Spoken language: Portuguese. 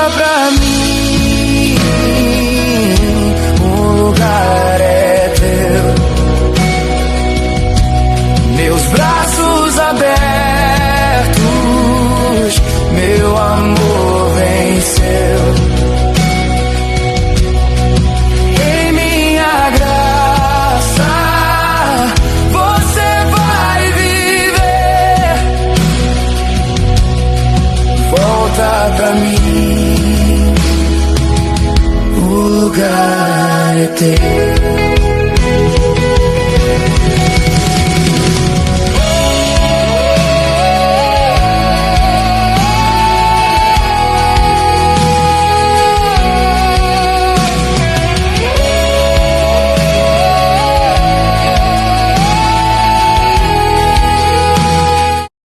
pra mim, lugar é teu. Meus braços abertos, meu amor venceu. Em minha graça, você vai viver. Volta pra mim, o lugar é teu.